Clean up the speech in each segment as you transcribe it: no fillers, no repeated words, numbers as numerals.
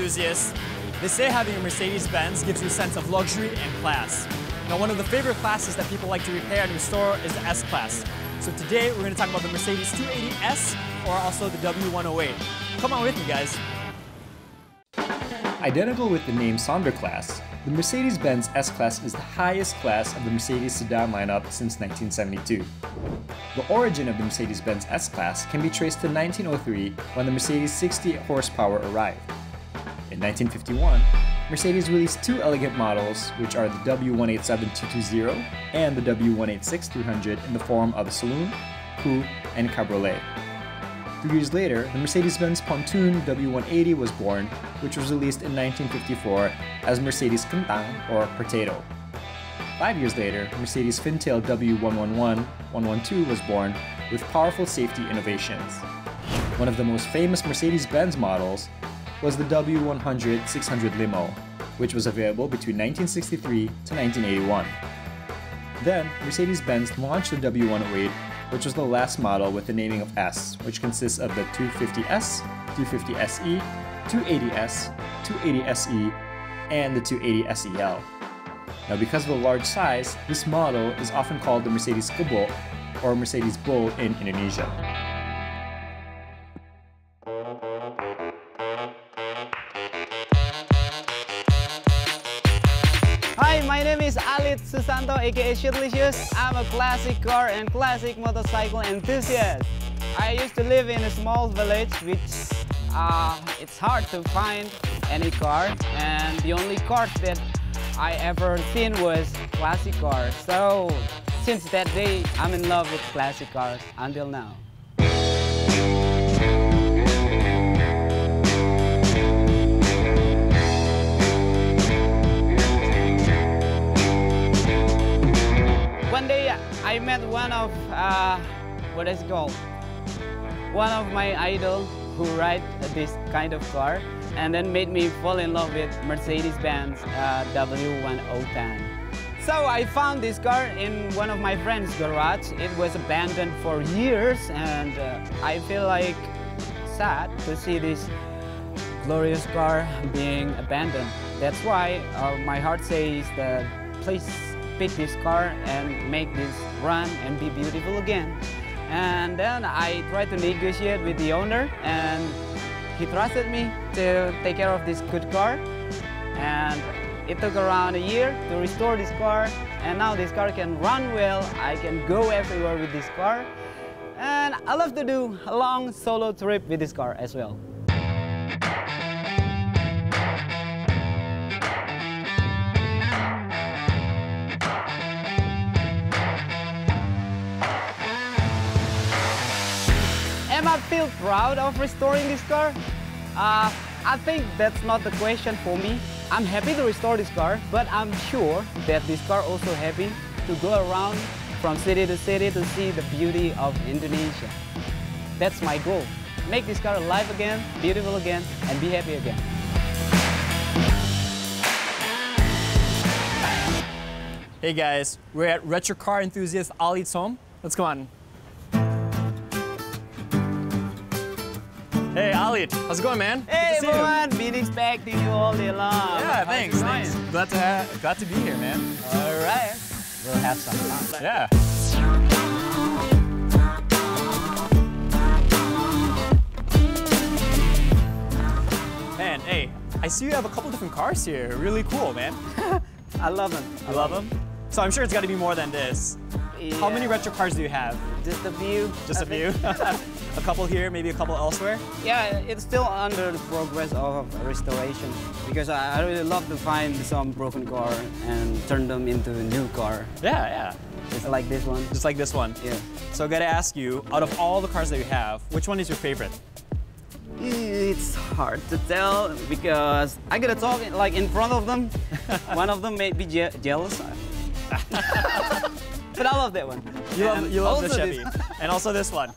enthusiasts, they say having a Mercedes-Benz gives you a sense of luxury and class. Now, one of the favorite classes that people like to repair and restore is the S-Class. So today, we're going to talk about the Mercedes 280S, or also the W108. Come on with me, guys. Identical with the name Sonderklasse, the Mercedes-Benz S-Class is the highest class of the Mercedes sedan lineup since 1972. The origin of the Mercedes-Benz S-Class can be traced to 1903 when the Mercedes 68 horsepower arrived. In 1951, Mercedes released two elegant models, which are the W187-220 and the W186-300 in the form of a saloon, coupe, and cabriolet. 3 years later, the Mercedes-Benz Pontoon W180 was born, which was released in 1954 as Mercedes Kentang or Potato. 5 years later, Mercedes Fintail W111, 112 was born with powerful safety innovations. One of the most famous Mercedes-Benz models was the W100 600 Limo, which was available between 1963 to 1981. Then, Mercedes-Benz launched the W108, which was the last model with the naming of S, which consists of the 250S, 250SE, 280S, 280SE, and the 280SEL. Now, because of the large size, this model is often called the Mercedes Kebo or Mercedes Bull in Indonesia. Hi, my name is Alit Susanto, aka Shitlicious. I'm a classic car and classic motorcycle enthusiast. I used to live in a small village which it's hard to find any car, and the only cars that I ever seen was classic cars. So since that day, I'm in love with classic cars until now. One day I met one of, one of my idols who ride this kind of car, and then made me fall in love with Mercedes-Benz W108. So I found this car in one of my friend's garage. It was abandoned for years, and I feel like sad to see this glorious car being abandoned. That's why my heart says that please pick this car and make this run and be beautiful again. And then I tried to negotiate with the owner, and he trusted me to take care of this good car. And it took around a year to restore this car, and now this car can run well. I can go everywhere with this car, and I love to do a long solo trip with this car as well. Am I feel proud of restoring this car? I think that's not the question for me. I'm happy to restore this car, but I'm sure that this car also happy to go around from city to city to see the beauty of Indonesia. That's my goal. Make this car alive again, beautiful again, and be happy again. Hey guys, we're at retro car enthusiast Alit's home. Let's go on. Hey, Alit, how's it going, man? Hey, everyone, been expecting you all day long. Yeah, thanks. Glad to be here, man. All right, we'll have some fun. Yeah. Man, hey, I see you have a couple different cars here. Really cool, man. I love them. You love them? So I'm sure it's got to be more than this. Yeah. How many retro cars do you have? Just a few. Just a few? A couple here, maybe a couple elsewhere? Yeah, it's still under the progress of restoration, because I really love to find some broken car and turn them into a new car. Yeah, yeah. Just like this one. Just like this one? Yeah. So I gotta ask you, out of all the cars that you have, which one is your favorite? It's hard to tell because I gotta talk like in front of them. One of them may be jealous. But I love that one. You love the Chevy. And also this one.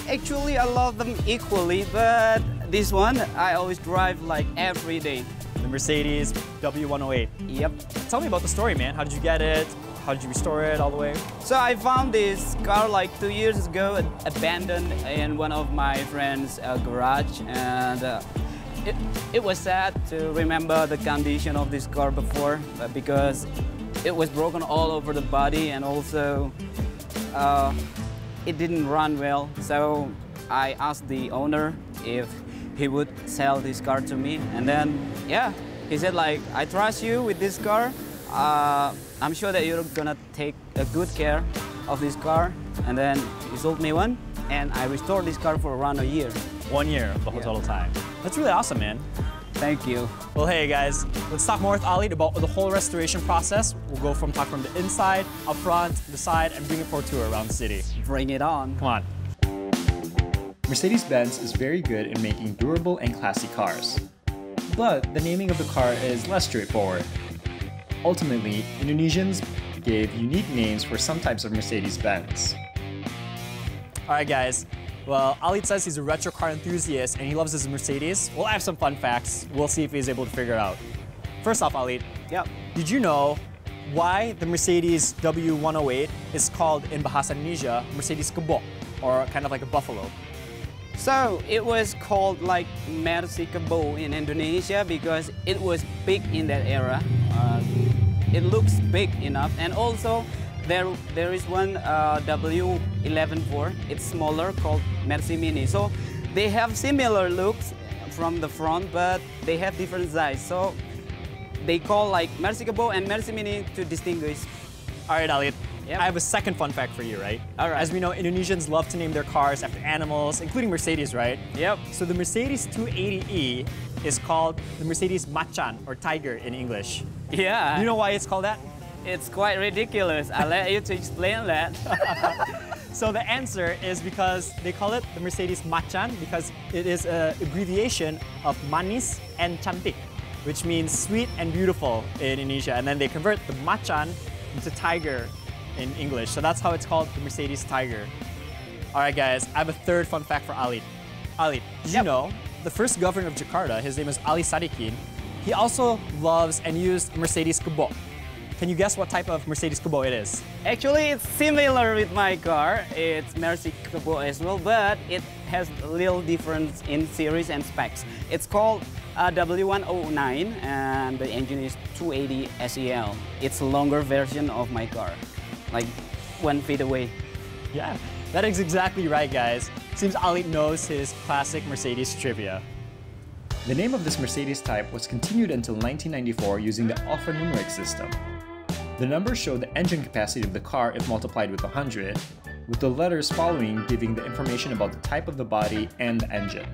Actually, I love them equally, but this one I always drive like every day. The Mercedes W108. Yep. Tell me about the story, man. How did you get it? How did you restore it all the way? So I found this car like 2 years ago, abandoned in one of my friend's garage, and it was sad to remember the condition of this car before, because it was broken all over the body, and also it didn't run well. So I asked the owner if he would sell this car to me, and then yeah, he said like, I trust you with this car. I'm sure that you're gonna take a good care of this car. And then he sold me one, and I restored this car for around a year. 1 year the whole total time. That's really awesome, man. Thank you. Well, hey guys, let's talk more with Ali about the whole restoration process. We'll go from the inside, up front, the side, and bring it for a tour around the city. Bring it on. Come on. Mercedes-Benz is very good in making durable and classy cars. But the naming of the car is less straightforward. Ultimately, Indonesians gave unique names for some types of Mercedes-Benz. Alright guys, well, Ali says he's a retro car enthusiast and he loves his Mercedes. Well, I have some fun facts. We'll see if he's able to figure it out. First off, Ali, Yep. did you know why the Mercedes W108 is called in Bahasa Indonesia Mercedes Kebo, or kind of like a buffalo? So it was called like Mercy Kebo in Indonesia because it was big in that era. It looks big enough, and also there is one W114. It's smaller, called Mercy Mini. So they have similar looks from the front, but they have different size. So they call like Mercy Kebo and Mercy Mini to distinguish. All right, Ali. Yep. I have a second fun fact for you, right? All right. As we know, Indonesians love to name their cars after animals, including Mercedes, right? Yep. So the Mercedes 280e is called the Mercedes Macan, or tiger in English. Yeah. Do you know why it's called that? It's quite ridiculous. I'll let you to explain that. So the answer is because they call it the Mercedes Macan because it is an abbreviation of manis and cantik, which means sweet and beautiful in Indonesia. And then they convert the Macan into tiger in English. So that's how it's called, the Mercedes Tiger. All right, guys, I have a third fun fact for Ali. Ali, did you know the first governor of Jakarta, his name is Ali Sadikin, he also loves and used Mercedes Kebo. Can you guess what type of Mercedes Kebo it is? Actually, it's similar with my car. It's Mercy Kebo as well, but it has a little difference in series and specs. It's called W109, and the engine is 280 SEL. It's a longer version of my car, like 1 feet away. Yeah, that is exactly right, guys. Seems Ali knows his classic Mercedes trivia. The name of this Mercedes type was continued until 1994 using the alphanumeric system. The numbers show the engine capacity of the car if multiplied with 100, with the letters following giving the information about the type of the body and the engine.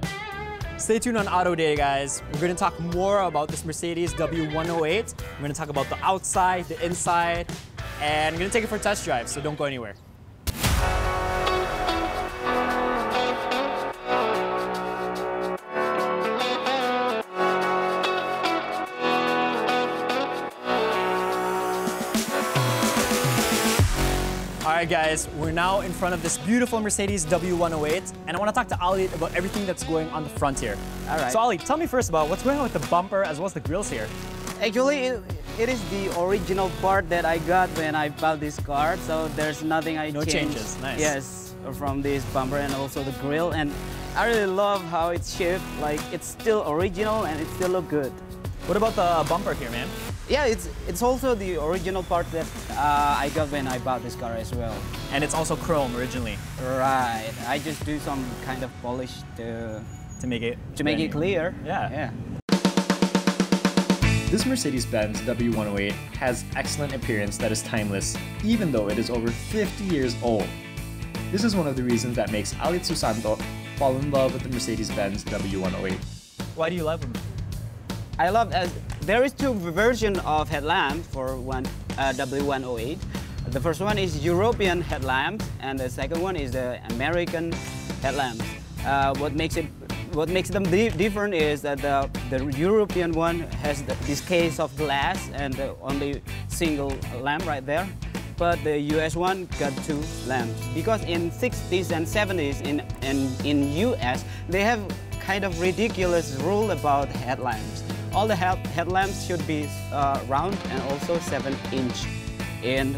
Stay tuned on AUTODAY, guys. We're going to talk more about this Mercedes W108. We're going to talk about the outside, the inside, and we're going to take it for a test drive, so don't go anywhere. All right, guys, we're now in front of this beautiful Mercedes W108, and I want to talk to Ali about everything that's going on the front here. All right. So Ali, tell me first about what's going on with the bumper as well as the grills here. Actually, it is the original part that I got when I bought this car, so there's nothing I No changed. changes, nice. Yes, from this bumper and also the grill, and I really love how it's shaped. Like, it's still original and it still look good. What about the bumper here, man? Yeah, it's also the original part that I got when I bought this car as well. And it's also chrome originally. Right. I just do some kind of polish to make it clear. Yeah. This Mercedes-Benz W108 has excellent appearance that is timeless, even though it is over 50 years old. This is one of the reasons that makes Ali Susanto fall in love with the Mercedes-Benz W108. Why do you love them? I love there is two versions of headlamp for W108. The first one is European headlamp, and the second one is the American headlamp. What makes them different is that the European one has this case of glass and only single lamp right there. But the US one got two lamps because in 60s and 70s in US they have kind of ridiculous rule about headlamps. All the headlamps should be round and also 7-inch in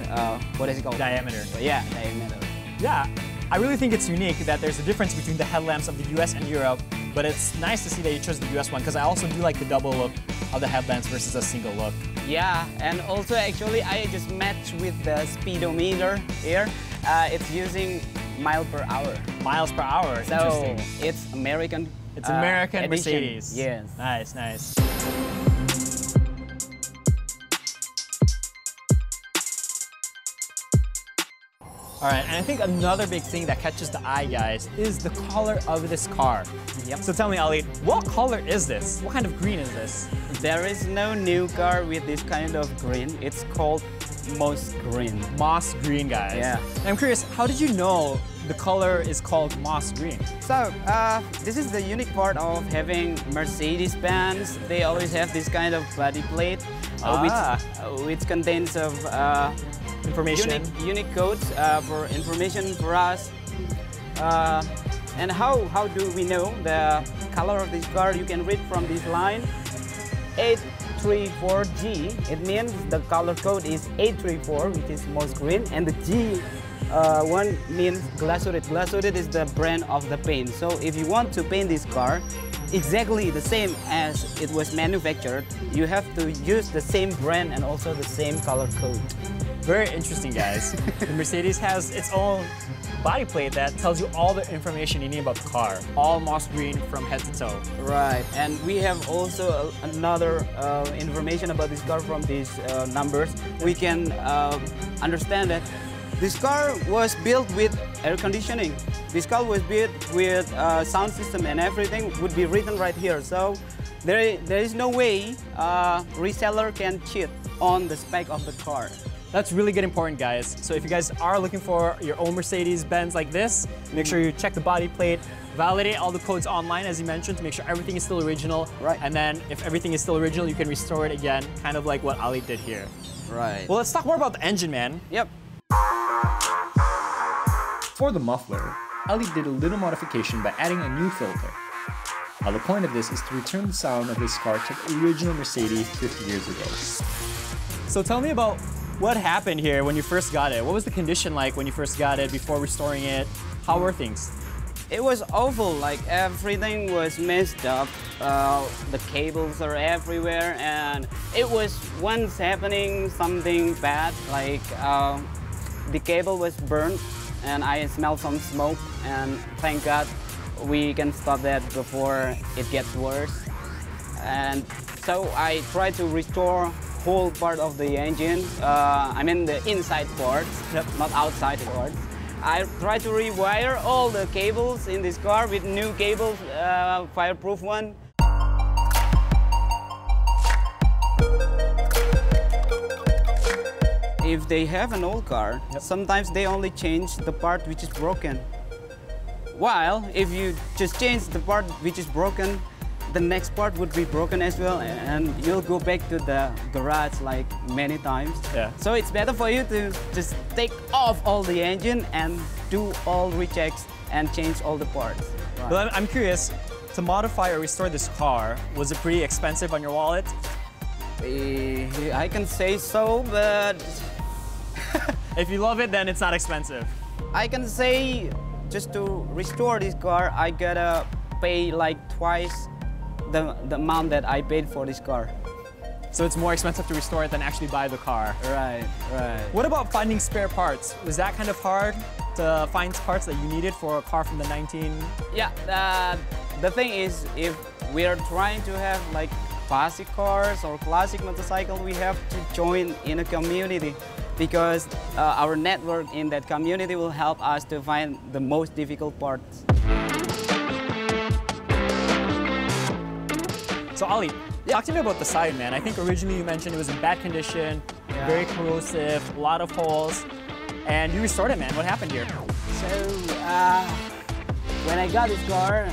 what is it called? Diameter. Yeah, diameter. Yeah, I really think it's unique that there's a difference between the headlamps of the US and Europe But it's nice to see that you chose the US one because I also do like the double look of the headlamps versus a single look. Yeah, and also actually I just matched with the speedometer here. It's using miles per hour. Miles per hour, So interesting. it's American. It's American edition. Mercedes. Yes. Nice, nice. All right, and I think another big thing that catches the eye, guys, is the color of this car. Yep. So tell me, Ali, what color is this? What kind of green is this? There is no new car with this kind of green. It's called moss green. Moss green, guys. Yeah. And I'm curious, how did you know the color is called moss green? So, this is the unique part of having Mercedes-Benz. They always have this kind of body plate, which contains of Information. unique codes for information for us. And how do we know the color of this car? You can read from this line, 834G. It means the color code is 834, which is moss green, and the G one means glasurit. Glasurit is the brand of the paint. So if you want to paint this car exactly the same as it was manufactured, you have to use the same brand and also the same color code. Very interesting, guys. The Mercedes has its own body plate that tells you all the information you need about the car. All moss green from head to toe. Right, and we have also another information about this car from these numbers. We can understand that this car was built with air conditioning. This car was built with sound system, and everything would be written right here. So there is no way reseller can cheat on the spec of the car. That's really good important, guys. So if you guys are looking for your own Mercedes-Benz like this, make sure you check the body plate, validate all the codes online, as you mentioned, to make sure everything is still original. Right. And then if everything is still original, you can restore it again, kind of like what Ali did here. Right. Well, let's talk more about the engine, man. Yep. For the muffler, Ali did a little modification by adding a new filter. Now the point of this is to return the sound of this car to the original Mercedes 50 years ago. So tell me about what happened here when you first got it. What was the condition like when you first got it before restoring it? How were things? It was awful, like everything was messed up. The cables are everywhere, and it was once happening something bad, like the cable was burned and I smelled some smoke, and thank God we can stop that before it gets worse. And so I tried to restore whole part of the engine, I mean the inside parts, not outside parts. I tried to rewire all the cables in this car with new cables, fireproof one. If they have an old car, sometimes they only change the part which is broken. While if you just change the part which is broken, the next part would be broken as well, and you'll go back to the garage like many times. Yeah. So it's better for you to just take off all the engine and do all rechecks and change all the parts. Right. Well, I'm curious, to modify or restore this car, was it pretty expensive on your wallet? I can say so, but If you love it, then it's not expensive. I can say just to restore this car, I gotta pay like twice the amount that I paid for this car. So it's more expensive to restore it than actually buy the car. Right, right. What about finding spare parts? Was that kind of hard to find parts that you needed for a car from the 19... Yeah, the thing is, if we are trying to have like classic cars or classic motorcycle, we have to join in a community, because our network in that community will help us to find the most difficult parts. So Ali, talk to me about the side, man. I think originally you mentioned it was in bad condition, very corrosive, a lot of holes, and you restored it, man. What happened here? So, when I got this car,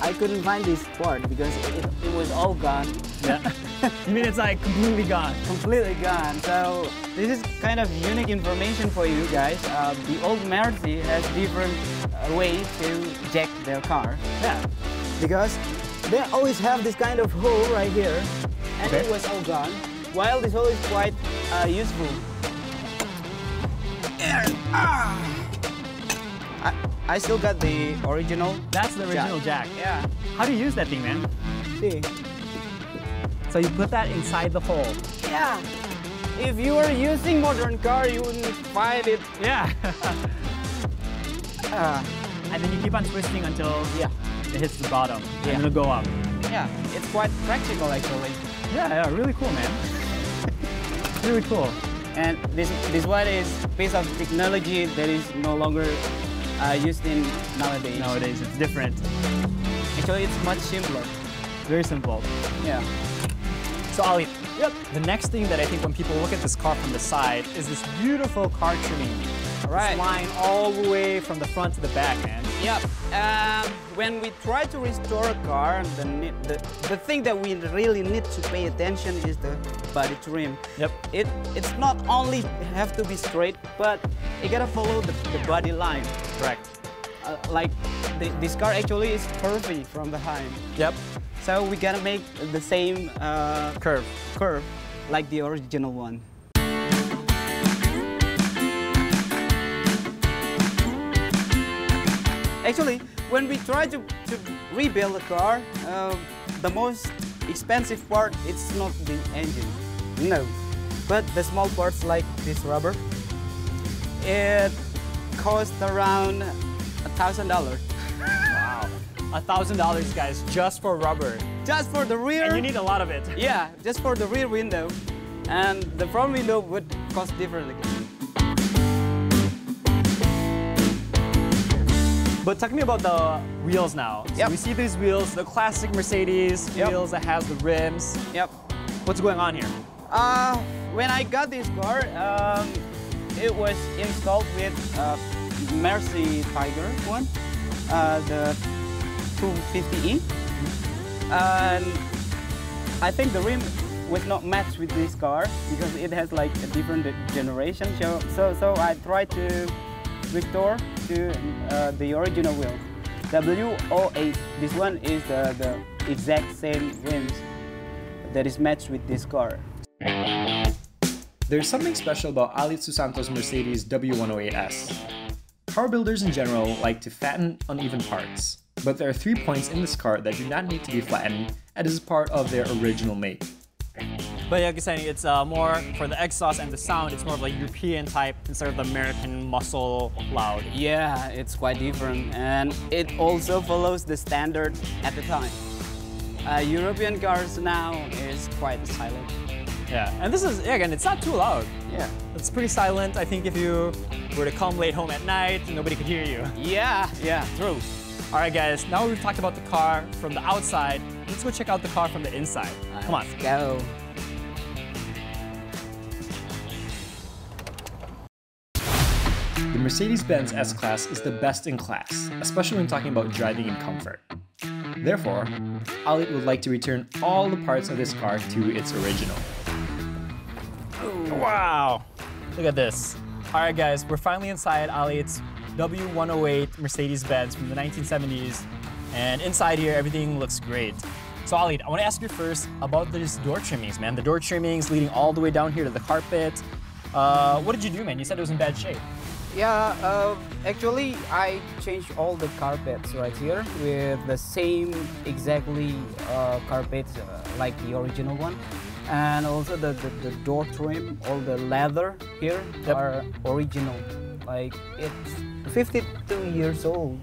I couldn't find this part because it was all gone. Yeah. You mean it's like completely gone? Completely gone. So this is kind of unique information for you guys. The old Mercedes has different ways to jack their car. Yeah. Because they always have this kind of hole right here, and it was all gone. While this hole is quite useful. I still got the original. That's the original jack. Yeah. How do you use that thing, man? See? So you put that inside the hole. Yeah. If you are using modern car, you wouldn't find it. Yeah. And then you keep on twisting until it hits the bottom. Yeah. And it'll go up. Yeah, it's quite practical actually. Yeah, really cool, man. Really cool. And this one is a piece of technology that is no longer used in nowadays. Nowadays, it's different. Actually, it's much simpler. Very simple. Yeah. So Ali, the next thing that I think when people look at this car from the side is this beautiful car trimming. Right. This line all the way from the front to the back, man. Yep. When we try to restore a car, the thing that we really need to pay attention is the body trim. Yep. It's not only have to be straight, but it gotta follow the body line. Correct. Like this car actually is curvy from behind. Yep. So we gotta make the same curve like the original one. Actually, when we try to rebuild a car, the most expensive part is not the engine, no, but the small parts like this rubber. It costs around $1,000. Wow. $1,000, guys, just for rubber. Just for the rear. And you need a lot of it. Yeah, just for the rear window. And the front window would cost differently. But talk to me about the wheels now. So we see these wheels, the classic Mercedes wheels that has the rims. Yep. What's going on here? When I got this car, it was installed with Mercy Tiger one, the 250e. And I think the rim was not matched with this car because it has like a different generation. So I tried to restore to the original wheel, W108. This one is the exact same rims that is matched with this car. There's something special about Ali Susanto's Mercedes W108S. Car builders in general like to fatten uneven parts, but there are 3 points in this car that do not need to be flattened as is part of their original make. But like you're saying, it's more for the exhaust and the sound, it's more of like European type instead of the American muscle loud. Yeah, it's quite different, and it also follows the standard at the time. European cars now is quite silent. Yeah, and this is, again, it's not too loud. Yeah. It's pretty silent. I think if you were to come late home at night, nobody could hear you. Yeah, true. All right, guys, now we've talked about the car from the outside. Let's go check out the car from the inside. Come on. Let's go. The Mercedes-Benz S-Class is the best in class, especially when talking about driving and comfort. Therefore, Ali would like to return all the parts of this car to its original. Wow, look at this. All right, guys, we're finally inside Ali's W108 Mercedes-Benz from the 1970s. And inside here, everything looks great. So Ali, I want to ask you first about these door trimmings, man. The door trimmings leading all the way down here to the carpet. What did you do, man? You said it was in bad shape. Yeah, actually I changed all the carpets right here with the same exactly carpets like the original one. And also the door trim, all the leather here are original. Like it's 52 years old.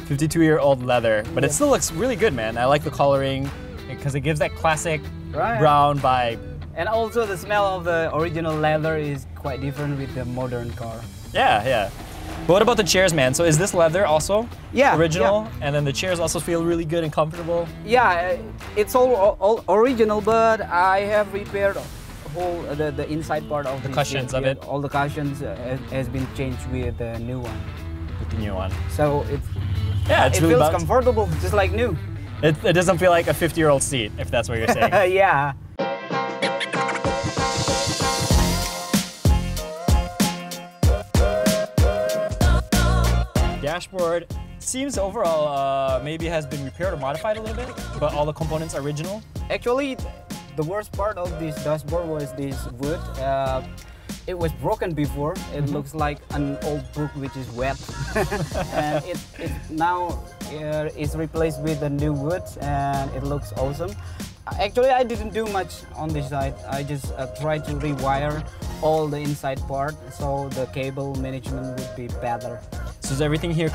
52-year-old leather, but it still looks really good, man. I like the coloring because it gives that classic brown vibe. And also the smell of the original leather is quite different with the modern car. Yeah. But what about the chairs, man? So is this leather also original? Yeah. And then the chairs also feel really good and comfortable? Yeah, it's all original, but I have repaired whole the inside part of the cushions of it. All the cushions has been changed with the new one. With the new one. So it really feels comfortable, just like new. It doesn't feel like a 50-year-old seat, if that's what you're saying. Yeah. Dashboard seems overall maybe has been repaired or modified a little bit, but all the components are original. Actually, the worst part of this dashboard was this wood. it was broken before. It looks like an old book which is wet. And it now is replaced with a new wood, and it looks awesome. Actually, I didn't do much on this side. I just tried to rewire all the inside part so the cable management would be better. So is everything here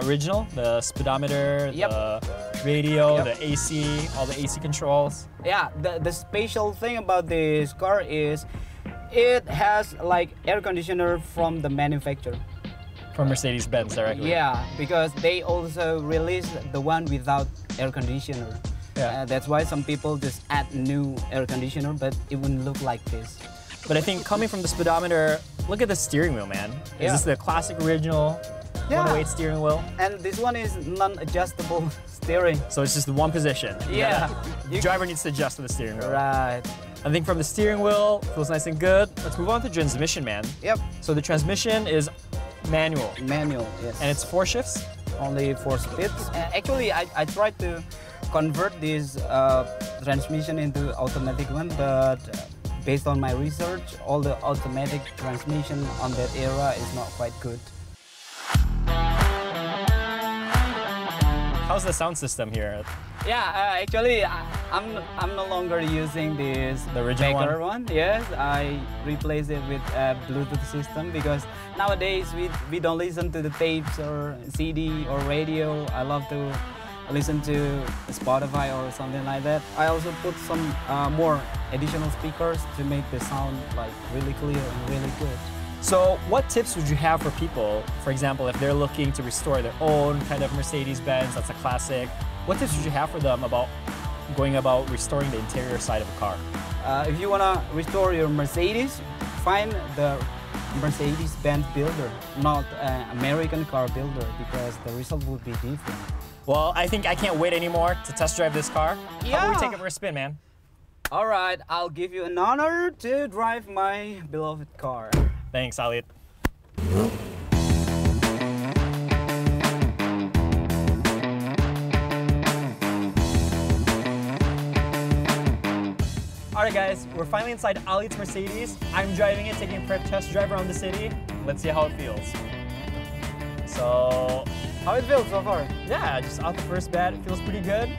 original? The speedometer, the radio, the AC, all the AC controls? Yeah, the special thing about this car is it has like air conditioner from the manufacturer. From Mercedes-Benz directly? Yeah, because they also released the one without air conditioner. Yeah. That's why some people just add new air conditioner, but it wouldn't look like this. But I think coming from the speedometer, look at the steering wheel, man. Is this the classic original 108 steering wheel? And this one is non-adjustable steering. So it's just the one position. Yeah. The driver needs to adjust to the steering wheel. Right. I think from the steering wheel, feels nice and good. Let's move on to transmission, man. Yep. So the transmission is manual. Manual, yes. And it's 4 shifts? Only 4 speeds. Actually, I tried to convert this transmission into automatic one, but based on my research, all the automatic transmission on that era is not quite good. How's the sound system here? Yeah, actually, I'm no longer using this The original Baker one. Yes, I replaced it with a Bluetooth system because nowadays we don't listen to the tapes or CD or radio. I love to listen to Spotify or something like that. I also put some more additional speakers to make the sound like really clear and really good. So what tips would you have for people, for example, if they're looking to restore their own kind of Mercedes-Benz, that's a classic, what tips would you have for them about going about restoring the interior side of a car? If you want to restore your Mercedes, find the Mercedes-Benz builder, not an American car builder, because the result would be different. Well, I think I can't wait anymore to test drive this car. Yeah. How about we take it for a spin, man? All right, I'll give you an honor to drive my beloved car. Thanks, Elliot. Alright guys, we're finally inside Elliot's Mercedes. I'm driving it, taking a prep test drive around the city. Let's see how it feels. So, How it feels so far? yeah, just off the first bat, it feels pretty good.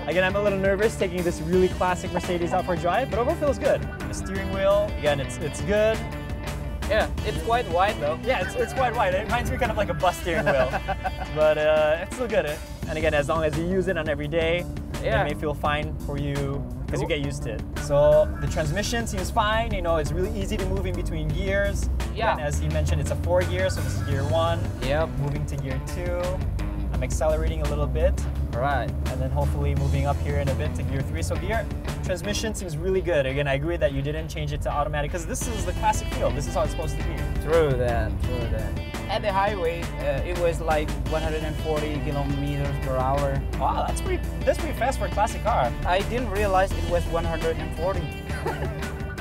Again, I'm a little nervous taking this really classic Mercedes out for a drive, but overall it feels good. The steering wheel, again, it's good. Yeah, it's quite wide though. Yeah, it's quite wide. It reminds me kind of like a bus steering wheel, but it's still good. And again, as long as you use it on every day, it may feel fine for you because you get used to it. So the transmission seems fine. You know, it's really easy to move in between gears. Yeah. And as he mentioned, it's a 4 gear, so this is gear 1. Yep. Moving to gear 2. I'm accelerating a little bit. Right. And then hopefully moving up here in a bit to gear 3. So gear transmission seems really good. Again, I agree that you didn't change it to automatic because this is the classic feel. This is how it's supposed to be. True that, true that. At the highway, it was like 140 kilometers per hour. Wow, that's pretty fast for a classic car. I didn't realize it was 140.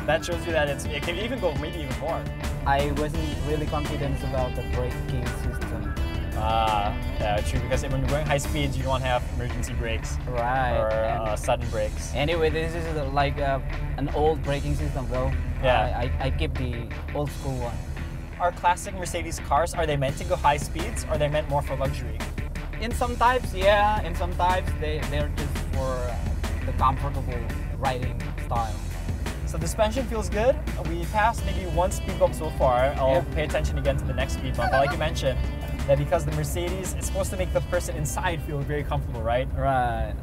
That shows you that it can even go maybe even more. I wasn't really confident about the braking system. Yeah, true, because when you're going high speeds, you don't want to have emergency brakes. Right. Or sudden brakes. Anyway, this is like an old braking system though. Yeah. I keep the old school one. Are classic Mercedes cars, are they meant to go high speeds or are they meant more for luxury? In some types, yeah. In some types, they're just for the comfortable riding style. So the suspension feels good. We passed maybe one speed bump so far. I'll pay attention again to the next speed bump. But like you mentioned, that because the Mercedes is supposed to make the person inside feel very comfortable, right? Right.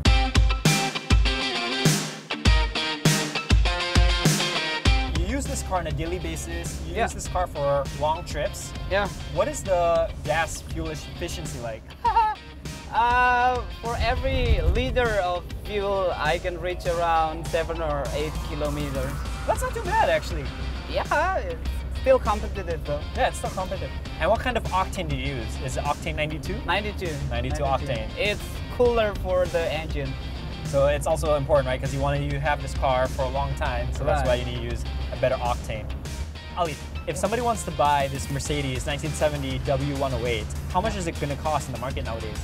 You use this car on a daily basis. You use this car for long trips. Yeah. What is the gas fuel efficiency like? For every liter of fuel, I can reach around 7 or 8 kilometers. That's not too bad, actually. Yeah, it's still competitive though. Yeah, it's still competitive. And what kind of octane do you use? Is it octane 92? 92. 92 octane. It's cooler for the engine. So it's also important, right? Because you want to have this car for a long time, so that's why you need to use a better octane. Ali, if somebody wants to buy this Mercedes 1970 W108, how much is it going to cost in the market nowadays?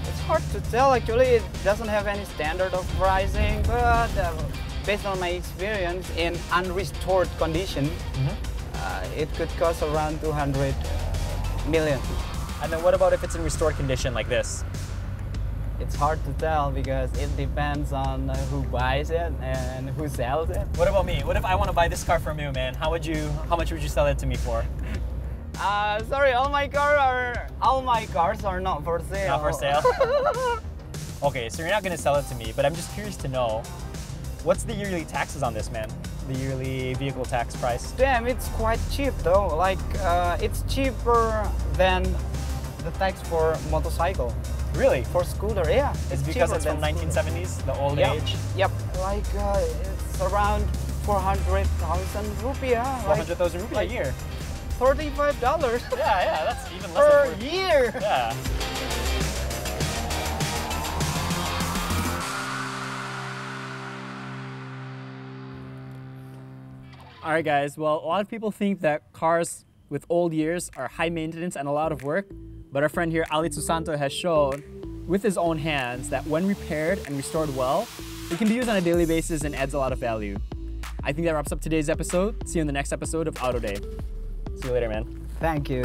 It's hard to tell actually. It doesn't have any standard of pricing, but based on my experience, in unrestored condition, it could cost around 200 million. And then what about if it's in restored condition like this? It's hard to tell because it depends on who buys it and who sells it. What about me? What if I want to buy this car from you, man? How much would you sell it to me for? Sorry, all my cars are not for sale. Not for sale? Okay, so you're not going to sell it to me, but I'm just curious to know, what's the yearly taxes on this, man? The yearly vehicle tax price? Damn, it's quite cheap though. Like, it's cheaper than the tax for motorcycle. Really? For scooter, yeah. It's because it's from 1970s, the old age? Yep. Like, it's around 400,000 rupiah. 400,000 rupiah a year? $35. Yeah, that's even less per than year. Yeah. All right, guys. Well, a lot of people think that cars with old years are high maintenance and a lot of work, but our friend here, Ali Susanto, has shown with his own hands that when repaired and restored well, it can be used on a daily basis and adds a lot of value. I think that wraps up today's episode. See you in the next episode of Auto Day. See you later, man. Thank you.